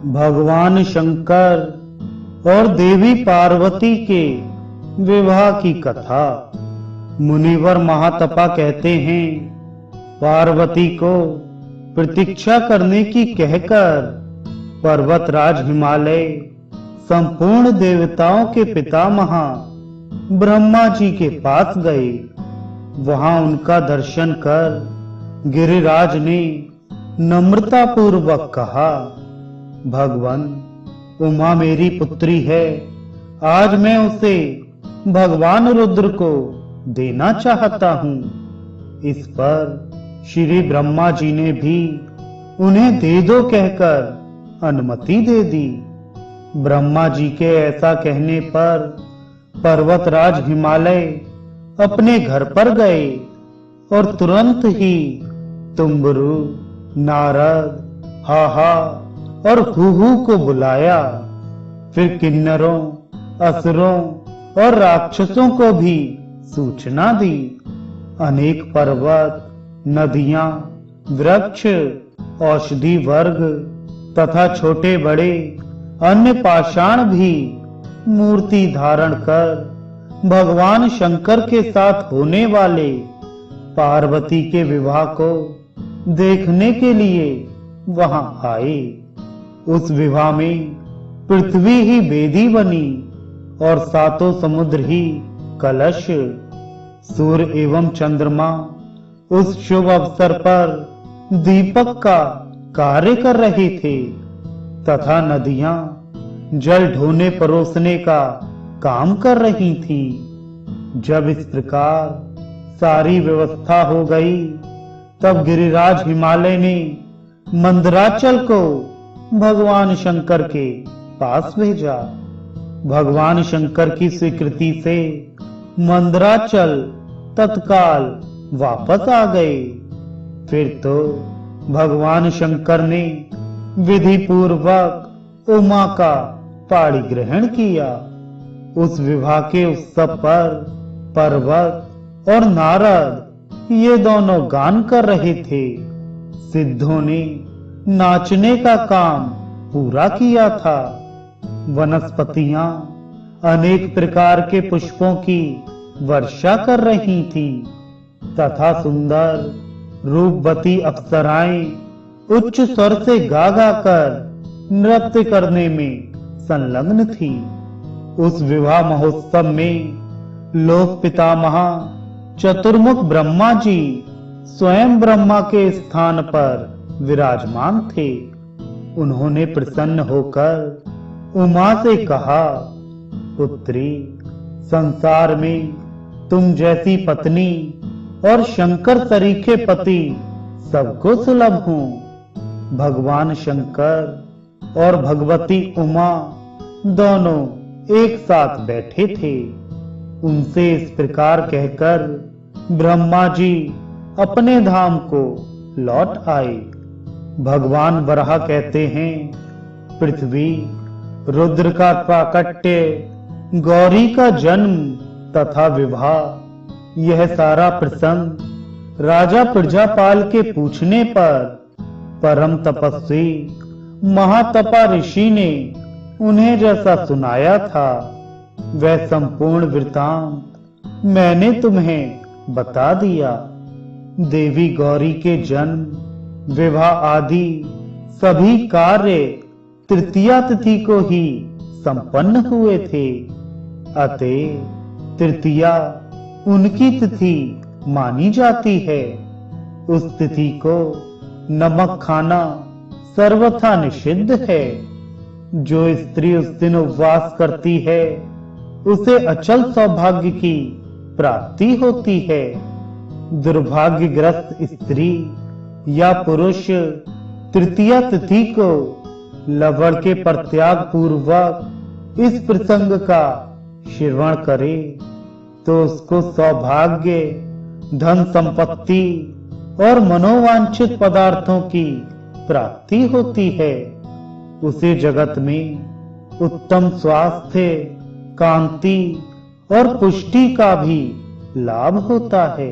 भगवान शंकर और देवी पार्वती के विवाह की कथा। मुनिवर महातपा कहते हैं, पार्वती को प्रतीक्षा करने की कहकर पर्वतराज हिमालय संपूर्ण देवताओं के पितामह ब्रह्मा जी के पास गए। वहां उनका दर्शन कर गिरिराज ने नम्रता पूर्वक कहा, भगवान, उमा मेरी पुत्री है। आज मैं उसे भगवान रुद्र को देना चाहता हूं। इस पर श्री ब्रह्मा जी ने भी उन्हें दे दो कहकर अनुमति दे दी। ब्रह्मा जी के ऐसा कहने पर पर्वतराज हिमालय अपने घर पर गए और तुरंत ही तुम्बरु, नारद, हाहा और हुहू को बुलाया। फिर किन्नरों, असुरों और राक्षसों को भी सूचना दी। अनेक पर्वत, नदियां, वृक्ष, औषधि वर्ग तथा छोटे बड़े अन्य पाषाण भी मूर्ति धारण कर भगवान शंकर के साथ होने वाले पार्वती के विवाह को देखने के लिए वहां आए। उस विवाह में पृथ्वी ही वेदी बनी और सातों समुद्र ही कलश। सूर्य एवं चंद्रमा उस शुभ अवसर पर दीपक का कार्य कर रहे थे तथा नदियां जल ढोने परोसने का काम कर रही थी। जब इस प्रकार सारी व्यवस्था हो गई, तब गिरिराज हिमालय ने मंदराचल को भगवान शंकर के पास भेजा। भगवान शंकर की स्वीकृति से मंदराचल तत्काल वापस आ गए। फिर तो भगवान शंकर ने विधि पूर्वक उमा का पाणी ग्रहण किया। उस विवाह के उत्सव पर पर्वत और नारद ये दोनों गान कर रहे थे। सिद्धों ने नाचने का काम पूरा किया था। वनस्पतियां अनेक प्रकार के पुष्पों की वर्षा कर रही थी तथा सुंदर रूपवती अप्सराएं उच्च स्वर से गा गा कर नृत्य करने में संलग्न थी। उस विवाह महोत्सव में लोक पितामह चतुर्मुख ब्रह्मा जी स्वयं ब्रह्मा के स्थान पर विराजमान थे। उन्होंने प्रसन्न होकर उमा से कहा, पुत्री, संसार में तुम जैसी पत्नी और शंकर सरीखे पति सबको सुलभ हों। भगवान शंकर और भगवती उमा दोनों एक साथ बैठे थे। उनसे इस प्रकार कहकर ब्रह्मा जी अपने धाम को लौट आए। भगवान वराह कहते हैं, पृथ्वी, रुद्र का प्राकट्य, गौरी का जन्म तथा विवाह, यह सारा प्रसंग राजा प्रजापाल के पूछने पर परम तपस्वी महातपा ऋषि ने उन्हें जैसा सुनाया था, वह संपूर्ण वृतांत मैंने तुम्हें बता दिया। देवी गौरी के जन्म, विवाह आदि सभी कार्य तृतीया तिथि को ही संपन्न हुए थे। अतः तृतीया उनकी तिथि मानी जाती है। उस तिथि को नमक खाना सर्वथा निषिद्ध है। जो स्त्री उस दिन उपवास करती है, उसे अचल सौभाग्य की प्राप्ति होती है। दुर्भाग्यग्रस्त स्त्री या पुरुष तृतीया तिथि को लवण के परित्याग पूर्वक इस प्रसंग का श्रवण करे तो उसको सौभाग्य, धन संपत्ति और मनोवांछित पदार्थों की प्राप्ति होती है। उसे जगत में उत्तम स्वास्थ्य, कांति और पुष्टि का भी लाभ होता है।